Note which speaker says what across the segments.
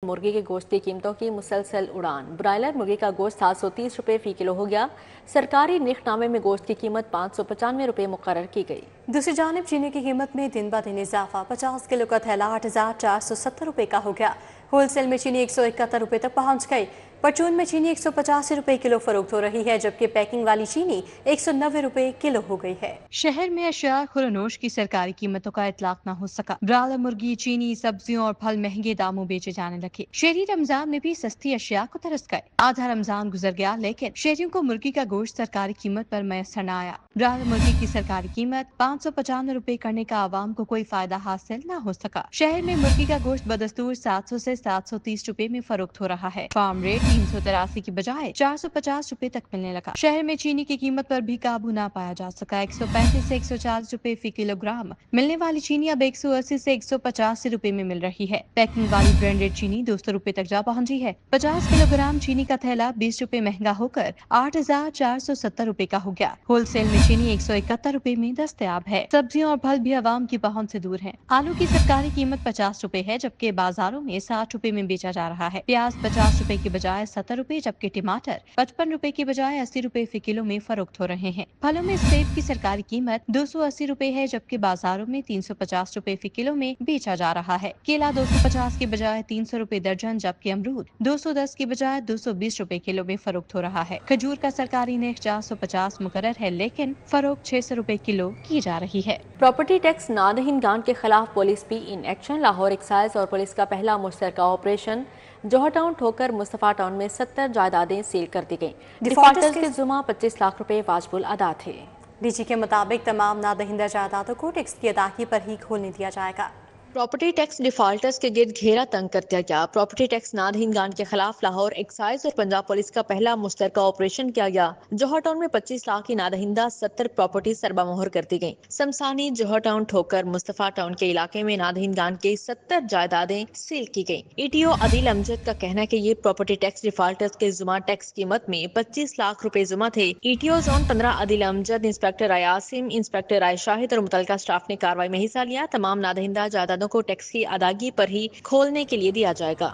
Speaker 1: मुर्गी के गोश्त की कीमतों की मुसलसल उड़ान। ब्रायलर मुर्गी का गोश्त 730 रुपये फी किलो हो गया। सरकारी निखनामे में गोश्त की कीमत 595 रुपये मुकर्रर की गई।
Speaker 2: दूसरी जानिब चीनी की कीमत में दिन ब दिन इजाफा। 50 किलो का थैला 8,470 रुपये का हो गया। होलसेल में चीनी 171 रुपये तक पहुंच गई। परचून में चीनी 185 रुपये किलो फरोख्त हो रही है, जबकि पैकिंग वाली चीनी 190 रुपये किलो हो गई है।
Speaker 3: शहर में अशिया खुरनोश की सरकारी कीमतों का इतलाक न हो सका। ब्रायलर मुर्गी, चीनी, सब्जियों और फल महंगे दामों बेचे जाने लगे। शहरी रमजान में भी सस्ती अशिया को तरस गए। आधा रमजान गुजर गया, लेकिन शहरियों को मुर्गी का गोश्त सरकारी कीमत पर मैसर न आया। ब्रायलर मुर्गी की सरकारी कीमत 595 रुपये करने का आवाम को कोई फायदा हासिल न हो सका। शहर में मुर्गी का गोश्त बदस्तूर 700 से 730 रुपये में फरोख्त हो रहा है। फार्म रेट 383 की बजाय 450 रुपये तक मिलने लगा। शहर में चीनी की कीमत पर भी काबू न पाया जा सका। 135 से 140 रुपए फी किलोग्राम मिलने वाली चीनी अब 180 से 185 रुपए में मिल रही है। पैकिंग वाली ब्रांडेड चीनी 200 रुपए तक जा पहुंची है। 50 किलोग्राम चीनी का थैला 20 रुपए महंगा होकर 8,470 रुपए का हो गया। होलसेल में चीनी 171 रुपए में दस्तयाब है। सब्जियां और फल भी आवाम की पहुंच से दूर हैं। आलू की सरकारी कीमत 50 रुपए है, जबकि बाजारों में 60 रुपए में बेचा जा रहा है। प्याज 50 रुपए की बजाय 70 रुपए, जबकि टमाटर 55 रुपए की बजाय 80 रुपए फी किलो में फरोख्त हो रहे हैं। फलों में सेब की सरकारी कीमत 280 रुपए है, जबकि बाजारों में 350 रुपए फी किलो में बेचा जा रहा है। केला 250 की बजाय 300 रुपए दर्जन, जबकि अमरूद 210 की बजाय 220 रुपए किलो में फरोख्त हो रहा है। खजूर का सरकारी नेख 450 मुकर्रर है, लेकिन फरोख्त 600 रुपए किलो की जा रही है।
Speaker 1: प्रॉपर्टी टैक्स नादहिंदान के खिलाफ पुलिस भी इन एक्शन। लाहौर एक्साइज और पुलिस का पहला मुश्तरका ऑपरेशन। जौहर टाउन ठोकर मुस्तफा टाउन में 70 जायदादें सील कर दी गईं। डिफॉल्टर्स के जुमा 25 लाख रुपए वाजिबुल अदा थे।
Speaker 2: डीजी के मुताबिक तमाम नादहिंदा जायदादों को टैक्स की अदायगी पर ही खोलने दिया जाएगा।
Speaker 4: प्रॉपर्टी टैक्स डिफॉल्टर्स के गिर्द घेरा तंग कर दिया गया। प्रॉपर्टी टैक्स नादहिंदान के खिलाफ लाहौर एक्साइज और पंजाब पुलिस का पहला मुश्तरका ऑपरेशन किया गया। जौहर टाउन में 25 लाख की नादहिंदा 70 प्रॉपर्टी सरबामोहर कर दी गयी। शमसानी, जौहर टाउन, ठोकर, मुस्तफा टाउन के इलाके में नादहिंदान के 70 जायदादें सील की गयी। ETO आदिल अमजद का कहना है कि ये प्रॉपर्टी टैक्स डिफॉल्टर्स के जुमा टैक्स कीमत में 25 लाख रुपए जुमा थे। ETO zone 15 Adil Amjad, inspector आयासिम, इंस्पेक्टर आय शाहिद और मुतलका स्टाफ ने कार्रवाई में हिस्सा लिया। तमाम नादहिंदा जायदादों को टैक्स की अदायगी पर ही खोलने के लिए दिया जाएगा।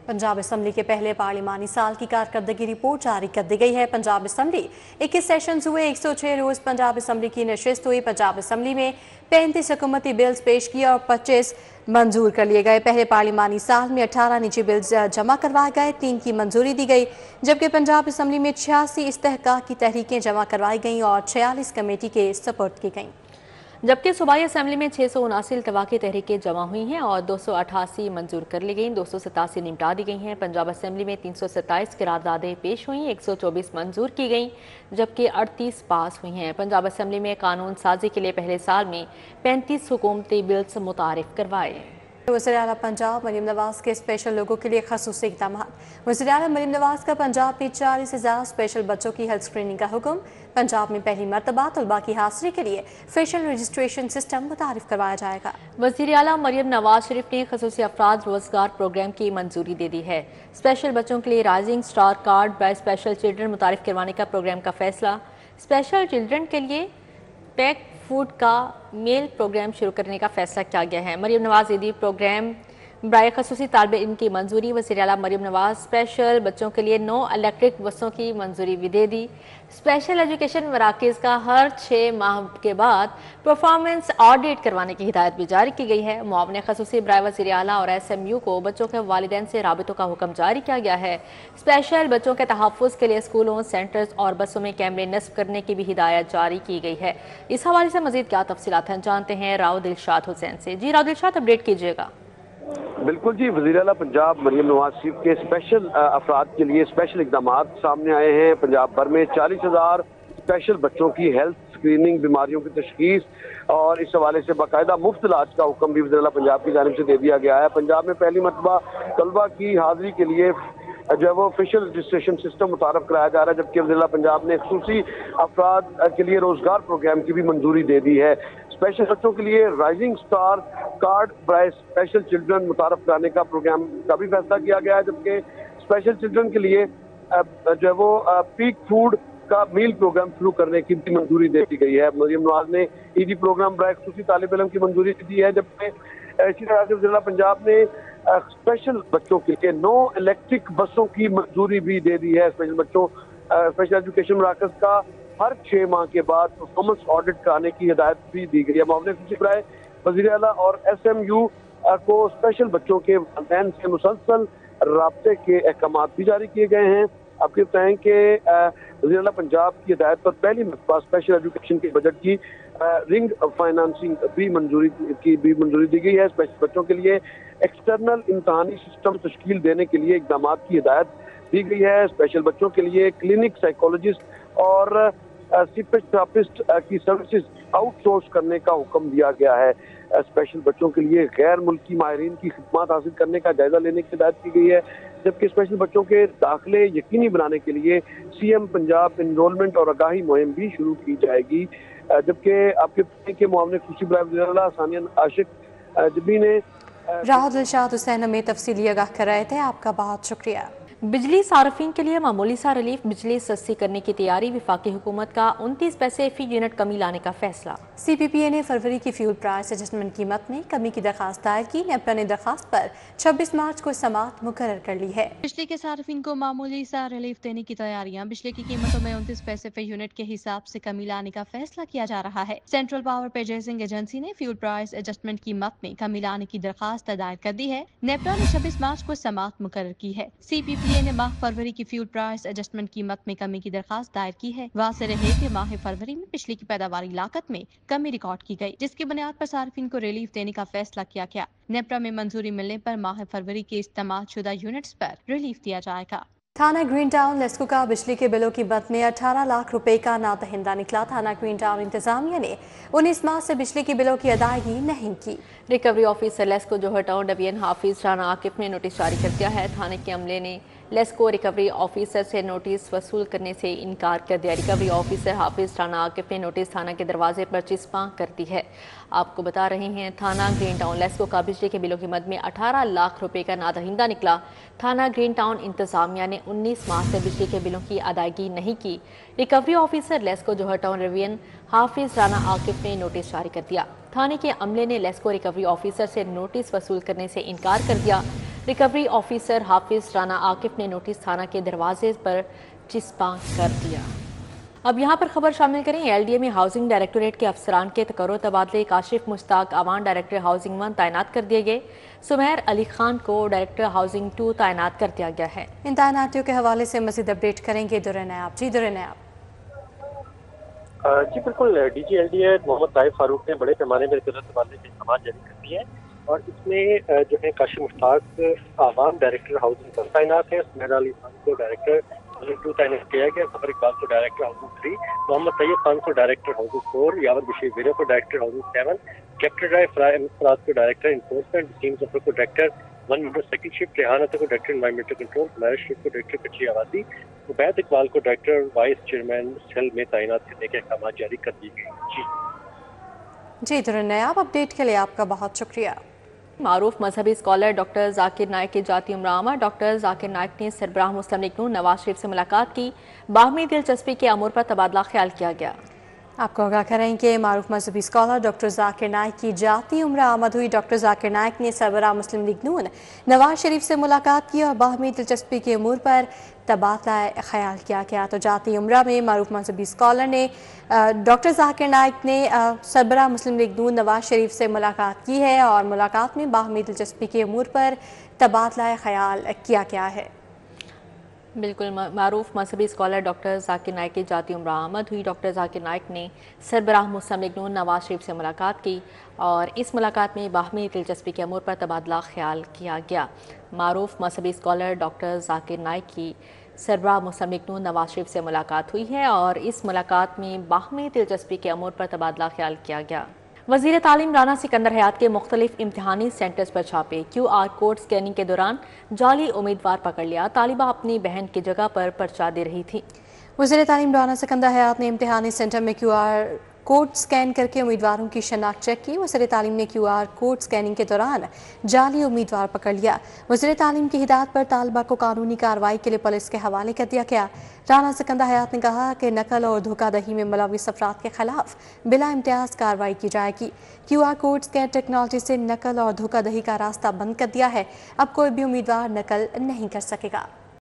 Speaker 2: पंजाब असम्बली के पहले पार्लिमानी साल की कारकर्दगी रिपोर्ट जारी कर दी गई है। पंजाब असम्बली 21 सेशंस हुए। 106 रोज पंजाब असम्बली की नशिस्त हुई। पंजाब असम्बली में 35 हुकूमती बिल्स पेश किए और 25 मंजूर कर लिए गए। पहले पार्लिमानी साल में 18 निजी बिल्स जमा करवाए गए, 3 की मंजूरी दी गई, जबकि पंजाब असम्बली में 86 इस्तेहकाक की तहरीकें जमा करवाई गईं और 46 कमेटी के सपोर्ट की गईं।
Speaker 1: जबकि सूबाई असम्बली में 679 इल्तवा की तहरीकें जमा हुई हैं और 288 मंजूर कर ली गईं, 287 निपटा दी गई हैं। पंजाब असम्बली में 327 करारदादें पेश हुई, 124 मंजूर की गईं, जबकि 38 पास हुई हैं। पंजाब असम्बली में कानून साजी के लिए पहले साल में 35 हुकूमती बिल्स मुतारिफ करवाए।
Speaker 2: वज़ीर आला पंजाब मरीम नवाज के स्पेशल लोगों के लिए खसूसी इक़दाम। वज़ीर आला मरीम नवाज का पंजाब में 40,000 स्पेशल बच्चों की हेल्थ स्क्रीनिंग का हुक्म। पंजाब में पहली मरतबा तलबा की हाजिरी के लिए फेशियल रजिस्ट्रेशन सिस्टम मुतारिफ करवाया जाएगा।
Speaker 1: वज़ीर आला मरीम नवाज शरीफ ने खसूसी अफराद रोजगार प्रोग्राम की मंजूरी दे दी है। स्पेशल बच्चों के लिए rising star card by special children मुतारिफ करवाने का प्रोग्राम का फैसला। स्पेशल चिल्ड्रन के लिए पैक फूड का मेल प्रोग्राम शुरू करने का फैसला किया गया है। मरीम नवाज ईदी प्रोग्राम बराए खसूसी तालिबे इल्म की मंजूरी। वज़ीर आला मरीम नवाज स्पेशल बच्चों के लिए 9 इलेक्ट्रिक बसों की मंजूरी भी दे दी। स्पेशल एजुकेशन मराकज़ का हर 6 माह के बाद परफॉर्मेंस ऑडिट करवाने की हिदायत भी जारी की गई है। मुआवने खसूसी बराए वज़ीर आला और SMU को बच्चों के वालिदैन से राबितों का हुक्म जारी किया गया है। स्पेशल बच्चों के तहफ़्फ़ुज़ के लिए स्कूलों, सेंटर्स और बसों में कैमरे नस्ब करने की भी हिदायत जारी की गई है। इस हवाले से मज़ीद क्या तफसीलात हैं जानते हैं राव दिलशाद हुसैन से। जी राव दिलशाद, अपडेट कीजिएगा।
Speaker 5: बिल्कुल जी, वज़ीर आला पंजाब मरीम नवाज शरीफ के स्पेशल अफराद के लिए स्पेशल इक़दाम सामने आए हैं। पंजाब भर में 40,000 स्पेशल बच्चों की हेल्थ स्क्रीनिंग, बीमारियों की तशख़ीस और इस हवाले से बाकायदा मुफ्त इलाज का हुक्म भी वज़ीर आला पंजाब की जानिब से दे दिया गया है। पंजाब में पहली मरतबा तलबा की हाजिरी के लिए जो है वो ऑफिशियल रजिस्ट्रेशन सिस्टम मुतारफ कराया जा रहा है, जबकि वज़ीर आला पंजाब ने खुसूसी अफराद के लिए रोजगार प्रोग्राम की भी मंजूरी दे दी है। स्पेशल बच्चों के लिए rising star card by special children मुतारफ कराने का प्रोग्राम का भी फैसला किया गया है, जबकि स्पेशल चिल्ड्रन के लिए जो है वो पीक फूड का मील प्रोग्राम शुरू करने की भी मंजूरी दे दी गई है। मरीम नवाज ने ईदी प्रोग्राम बाय खुसूसी तालिब इल्म की मंजूरी दी है, जबकि इसी तरह से वज़ीर आला पंजाब ने اسپیشل بچوں کے لیے 9 الیکٹرک بسوں کی منظوری بھی دے دی ہے. اسپیشل ایجوکیشن مراکز کا ہر 6 ماہ کے بعد پرفارمنس آڈٹ کرانے کی ہدایت بھی دی گئی ہے. معاون خصوصی برائے وزیر اعلیٰ اور SMU کو اسپیشل بچوں کے والدین سے مسلسل رابطے کے احکامات بھی جاری کیے گئے ہیں. آپ کو بتائیں کہ وزیر اعلیٰ پنجاب کی ہدایت پر پہلی مرتبہ اسپیشل ایجوکیشن کے بجٹ کی رنگ فائنانسنگ بھی منظوری دی گئی ہے. اسپیشل بچوں کے لیے ایکسٹرنل امتحانی سسٹم تشکیل دینے کے لیے اقدامات کی ہدایت دی گئی ہے. اسپیشل بچوں کے لیے کلینک سائیکولوجسٹ اور اسپیچ تھراپسٹ کی سروسز آؤٹ سورس کرنے کا حکم دیا گیا ہے. اسپیشل بچوں کے لیے غیر ملکی ماہرین کی خدمات حاصل کرنے کا جائزہ لینے کی ہدایت کی گئی ہے. جبکہ اسپیشل بچوں کے داخلے یقینی بنانے کے لیے CM پنجاب انرولمنٹ اور آگاہی مہم بھی شروع کی جائے گی. جبکہ آپ کے پتہ کہ معاون خصوصی برائے وزیر اعلیٰ ثانیہ عاشق جبی نے
Speaker 2: راحت دلشاد حسین ہمیں تفصیلی آگاہ کر رہے تھے. آپ کا بہت شکریہ.
Speaker 1: بجلی صارفین کے لیے معمولی سا ریلیف بجلی سستی کرنے کی تیاری. وفاقی حکومت کا 29 پیسے فی یونٹ کمی لانے کا فیصلہ.
Speaker 2: CPPA نے فروری کی فیول پرائس ایڈجسٹمنٹ قیمت میں کمی کی درخواست دائر کی. نیپرا نے درخواست پر 26 مارچ کو سماعت مقرر کر لی ہے.
Speaker 3: بجلی کے صارفین کو معمولی سا ریلیف دینے کی تیاریاں. بجلی کی قیمتوں میں 29 پیسے فی یونٹ کے حساب سے کمی لانے کا فیصلہ کیا جا رہا ہے. سینٹرل پاور پرچیزنگ ایجنسی نے فیول پرائس ایڈجسٹمنٹ قیمت میں کمی لانے کی درخواست دائر کر دی ہے. نیپرا نے 26 مارچ کو سماعت مقرر کی ہے. CPPA نے ماہ فروری کی فیول پرائس ایڈجسٹمنٹ قیمت میں کمی کی درخواست دائر کی ہے. واضح رہے کہ ماہ فروری میں بجلی کی پیداواری لاگت میں کمی ریکارڈ کی گئی، جس کی بنیاد پر صارفین کو ریلیف دینے کا فیصلہ کیا گیا. نیپرا میں منظوری ملنے پر ماہ فروری کے استعمال شدہ یونٹس پر ریلیف دیا جائے گا.
Speaker 2: تھانہ گرین ٹاؤن لیسکو کا بجلی کے بلوں کی مد میں 18 لاکھ روپے کا نادہندہ نکلا. تھانہ گرین ٹاؤن انتظامیہ نے 19 ماہ سے بجلی کے بلوں کی ادائیگی نہیں کی.
Speaker 1: ریکوری آفیسر لیسکو جوہر ٹاؤن ڈویژن حافظ رانا عاقب نے نوٹس جاری کر دیا ہے. تھانے کے عملے نے لیسکو ریکوری آفیسر سے نوٹس وصول کرنے سے انکار کر دیا. ریکوری آفیسر حافظ رانا عاقب نے نوٹس تھانہ کے دروازے پر چسپاں کر دی ہے. آپ کو بتا رہے ہیں تھانہ گرین ٹاؤن لیسکو کا بجلی کے بلوں کی مد میں 18 لاکھ روپے کا نادہندہ نکلا. تھانہ گرین ٹاؤن انتظامیہ نے 19 ماہ سے بجلی کے بلوں کی ادائیگی نہیں کی. ریکوری آفیسر لیسکو جوہر ٹاؤن ڈویژن حافظ رانا عاقب نے نوٹس جاری کر دیا. تھانے کے عملے نے لیسکو ریکوری آفیسر سے نوٹس وصول کرنے سے انکار کر دیا. ریکوری آفیسر حافظ رانا عاقب نے نوٹس تھانہ کے دروازے پر چسپاں کر دیا. اب یہاں پر خبر شامل کریں. LDA میں ہاؤسنگ ڈائریکٹوریٹ کے افسران کے تقرر تبادلے. کاشف مشتاق آوان ڈائریکٹر ہاؤسنگ 1 تعینات کر دیے گئے. سمیر علی خان کو ڈائریکٹر ہاؤسنگ 2 تعینات کر دیا گیا ہے.
Speaker 2: ان تعیناتیوں کے حوالے سے مزید اپڈیٹ کریں گے در نیاب. جی در نیاب.
Speaker 6: جی بالکل. DG LDA محمد طائف فاروق نے بڑے پیمانے میں تقرر تبادلے کے احکامات جاری کر دیے ہیں اور اس میں جو ہے کاشف مشتاق آوان ڈائریکٹر ہاؤسنگ 1 تعینات ہے. سمیر علی خان کو ڈائریکٹر ہاؤسنگ 2 تعینات کیا گیا. ظفر اقبال کو ڈائریکٹر ہاؤسنگ 3، محمد طیب خان کو ڈائریکٹر ہاؤسنگ 4، یاور بشیر ویرو کو ڈائریکٹر ہاؤسنگ 7، کیپٹن رائے فراز کو ڈائریکٹر انفورسمنٹ، وسیم ظفر کو ڈائریکٹر 1 ممبر سیکنڈ شفٹ، ریحانہ کو ڈائریکٹر انوائرمنٹل کنٹرول، ہمایہ شریف کو ڈائریکٹر کچی آبادی، عبید اقبال کو ڈائریکٹر وائس چیئرمین سیل میں تعینات کرنے کے احکامات جاری کر دی گئے.
Speaker 2: جی در نیاب. اپڈیٹ کے لیے آپ کا بہت شکریہ.
Speaker 1: معروف مذہبی اسکالر ڈاکٹر ذاکر نائک کے ذاتی عمرہ. ڈاکٹر ذاکر نائک نے سربراہ مسلم لیگ نون نواز شریف سے ملاقات کی. باہمی دلچسپی کے امور پر تبادلہ خیال کیا گیا.
Speaker 2: آپ کو آگاہ کریں کہ معروف مذہبی اسکالر ڈاکٹر ذاکر نائک کی ذاتی عمرہ آمد ہوئی. ڈاکٹر ذاکر نائک نے سربراہ مسلم لیگ نون نواز شریف سے ملاقات کی اور باہمی دلچسپی کے امور پر تبادلہ خیال کیا گیا. تو ذاتی عمرہ میں معروف مذہبی اسکالر نے ڈاکٹر ذاکر نائک نے سربراہ مسلم لیگ نون نواز شریف سے ملاقات کی ہے اور ملاقات میں باہمی دلچسپی کے امور پر تبادلہ خیال کیا گیا ہے.
Speaker 1: بالکل. معروف مذہبی اسکالر ڈاکٹر ذاکر نائک کی ذاتی عمرہ آمد ہوئی. ڈاکٹر ذاکر نائک نے سربراہ مسلم لیگ نون نواز شریف سے ملاقات کی اور اس ملاقات میں باہمی دلچسپی کے امور پر تبادلہ خیال کیا گیا. معروف مذہبی اسکالر ڈاکٹر ذاکر نائک کی سربراہ مسلم لیگ نون نواز شریف سے ملاقات ہوئی ہے اور اس ملاقات میں باہمی دلچسپی کے امور پر تبادلہ خیال کیا گیا. وزیر تعلیم رانا سکندر حیات کے مختلف امتحانی سینٹرز پر چھاپے. QR کوڈ سکیننگ کے دوران جعلی امیدوار پکڑ لیا. طالبہ اپنی بہن کی جگہ پر پرچہ دے رہی تھی.
Speaker 2: وزیر تعلیم رانا سکندر حیات نے امتحانی سینٹر میں QR कोड स्कैन करके उम्मीदवारों की शनाख्त चेक की। वज़ीर तालीम ने QR कोड स्कैनिंग के दौरान जाली उम्मीदवार पकड़ लिया। वज़ीर तालीम की हिदायत पर तालबा को कानूनी कार्रवाई के लिए पुलिस के हवाले कर दिया गया। राना सिकंदर हयात ने कहा कि नकल और धोखाधड़ी में मुलविस अफराद के खिलाफ बिला इम्तियाज कार्रवाई की जाएगी। QR कोड स्कैन टेक्नोलॉजी से नकल और धोखाधड़ी का रास्ता बंद कर दिया है। अब कोई भी उम्मीदवार नकल नहीं कर सकेगा।